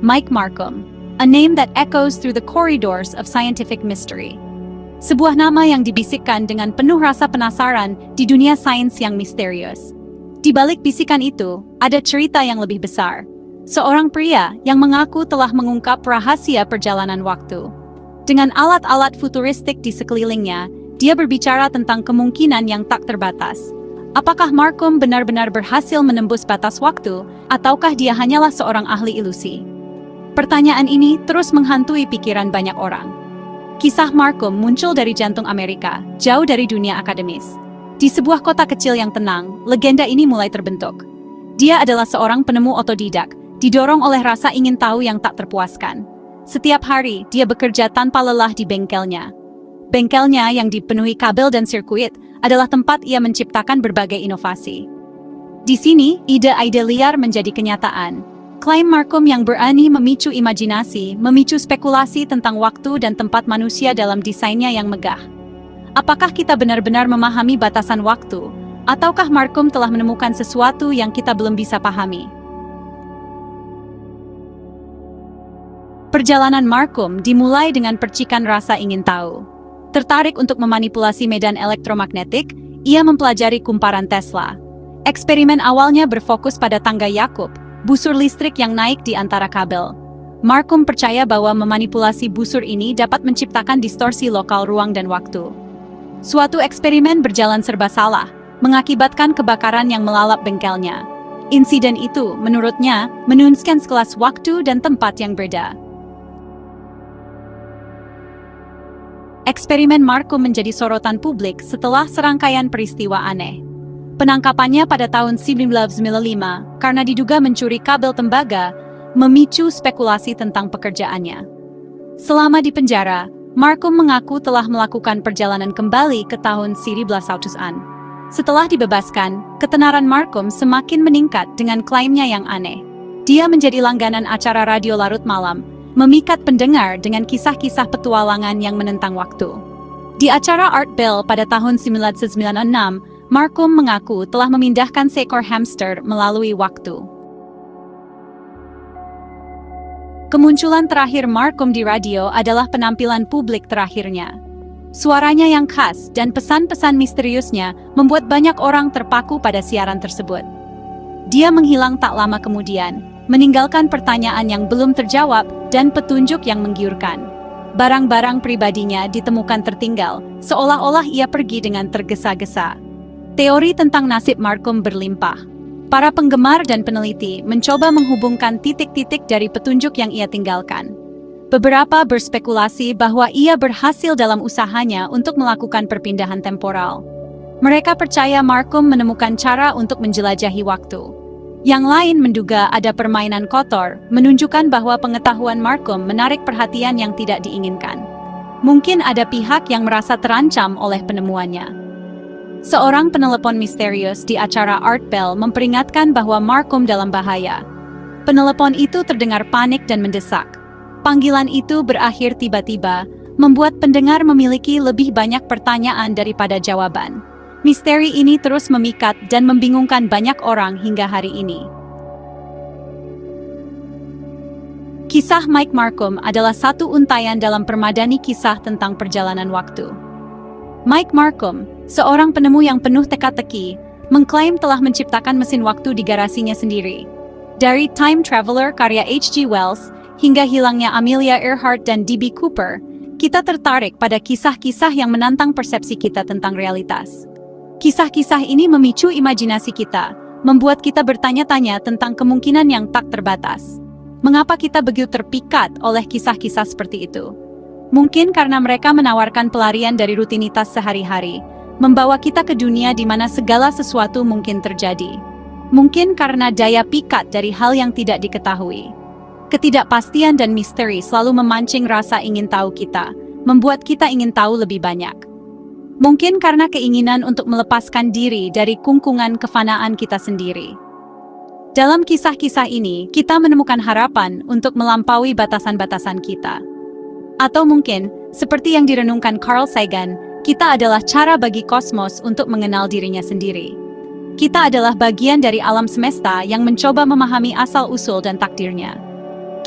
Mike Markham, a name that echoes through the corridors of scientific mystery. Sebuah nama yang dibisikkan dengan penuh rasa penasaran di dunia sains yang misterius. Di balik bisikan itu, ada cerita yang lebih besar. Seorang pria yang mengaku telah mengungkap rahasia perjalanan waktu. Dengan alat-alat futuristik di sekelilingnya, dia berbicara tentang kemungkinan yang tak terbatas. Apakah Markham benar-benar berhasil menembus batas waktu, ataukah dia hanyalah seorang ahli ilusi? Pertanyaan ini terus menghantui pikiran banyak orang. Kisah Markham muncul dari jantung Amerika, jauh dari dunia akademis. Di sebuah kota kecil yang tenang, legenda ini mulai terbentuk. Dia adalah seorang penemu otodidak, didorong oleh rasa ingin tahu yang tak terpuaskan. Setiap hari, dia bekerja tanpa lelah di bengkelnya. Bengkelnya yang dipenuhi kabel dan sirkuit adalah tempat ia menciptakan berbagai inovasi. Di sini, ide-ide liar menjadi kenyataan. Klaim Markham yang berani memicu imajinasi, memicu spekulasi tentang waktu dan tempat manusia dalam desainnya yang megah. Apakah kita benar-benar memahami batasan waktu, ataukah Markham telah menemukan sesuatu yang kita belum bisa pahami? Perjalanan Markham dimulai dengan percikan rasa ingin tahu. Tertarik untuk memanipulasi medan elektromagnetik, ia mempelajari kumparan Tesla. Eksperimen awalnya berfokus pada tangga Yakub, busur listrik yang naik di antara kabel. Markham percaya bahwa memanipulasi busur ini dapat menciptakan distorsi lokal ruang dan waktu. Suatu eksperimen berjalan serba salah, mengakibatkan kebakaran yang melalap bengkelnya. Insiden itu, menurutnya, menunjukkan sekelas waktu dan tempat yang berbeda. Eksperimen Markham menjadi sorotan publik setelah serangkaian peristiwa aneh. Penangkapannya pada tahun 1995 karena diduga mencuri kabel tembaga, memicu spekulasi tentang pekerjaannya. Selama di penjara, Markham mengaku telah melakukan perjalanan kembali ke tahun 1900-an. Setelah dibebaskan, ketenaran Markham semakin meningkat dengan klaimnya yang aneh. Dia menjadi langganan acara radio larut malam, memikat pendengar dengan kisah-kisah petualangan yang menentang waktu. Di acara Art Bell pada tahun 1996, Markham mengaku telah memindahkan seekor hamster melalui waktu. Kemunculan terakhir Markham di radio adalah penampilan publik terakhirnya. Suaranya yang khas dan pesan-pesan misteriusnya membuat banyak orang terpaku pada siaran tersebut. Dia menghilang tak lama kemudian, meninggalkan pertanyaan yang belum terjawab dan petunjuk yang menggiurkan. Barang-barang pribadinya ditemukan tertinggal, seolah-olah ia pergi dengan tergesa-gesa. Teori tentang nasib Markham berlimpah. Para penggemar dan peneliti mencoba menghubungkan titik-titik dari petunjuk yang ia tinggalkan. Beberapa berspekulasi bahwa ia berhasil dalam usahanya untuk melakukan perpindahan temporal. Mereka percaya Markham menemukan cara untuk menjelajahi waktu. Yang lain menduga ada permainan kotor, menunjukkan bahwa pengetahuan Markham menarik perhatian yang tidak diinginkan. Mungkin ada pihak yang merasa terancam oleh penemuannya. Seorang penelepon misterius di acara Art Bell memperingatkan bahwa Markham dalam bahaya. Penelepon itu terdengar panik dan mendesak. Panggilan itu berakhir tiba-tiba, membuat pendengar memiliki lebih banyak pertanyaan daripada jawaban. Misteri ini terus memikat dan membingungkan banyak orang hingga hari ini. Kisah Mike Markham adalah satu untayan dalam permadani kisah tentang perjalanan waktu. Mike Markham, seorang penemu yang penuh teka-teki, mengklaim telah menciptakan mesin waktu di garasinya sendiri. Dari Time Traveler karya H.G. Wells, hingga hilangnya Amelia Earhart dan D.B. Cooper, kita tertarik pada kisah-kisah yang menantang persepsi kita tentang realitas. Kisah-kisah ini memicu imajinasi kita, membuat kita bertanya-tanya tentang kemungkinan yang tak terbatas. Mengapa kita begitu terpikat oleh kisah-kisah seperti itu? Mungkin karena mereka menawarkan pelarian dari rutinitas sehari-hari, membawa kita ke dunia di mana segala sesuatu mungkin terjadi. Mungkin karena daya pikat dari hal yang tidak diketahui. Ketidakpastian dan misteri selalu memancing rasa ingin tahu kita, membuat kita ingin tahu lebih banyak. Mungkin karena keinginan untuk melepaskan diri dari kungkungan kefanaan kita sendiri. Dalam kisah-kisah ini, kita menemukan harapan untuk melampaui batasan-batasan kita. Atau mungkin, seperti yang direnungkan Carl Sagan, kita adalah cara bagi kosmos untuk mengenal dirinya sendiri. Kita adalah bagian dari alam semesta yang mencoba memahami asal-usul dan takdirnya.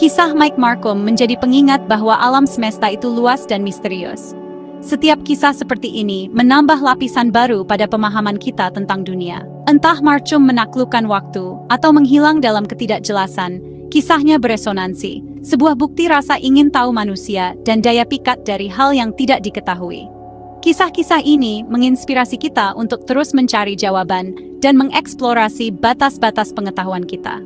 Kisah Mike Markham menjadi pengingat bahwa alam semesta itu luas dan misterius. Setiap kisah seperti ini menambah lapisan baru pada pemahaman kita tentang dunia. Entah Markham menaklukkan waktu atau menghilang dalam ketidakjelasan, kisahnya beresonansi, sebuah bukti rasa ingin tahu manusia dan daya pikat dari hal yang tidak diketahui. Kisah-kisah ini menginspirasi kita untuk terus mencari jawaban dan mengeksplorasi batas-batas pengetahuan kita.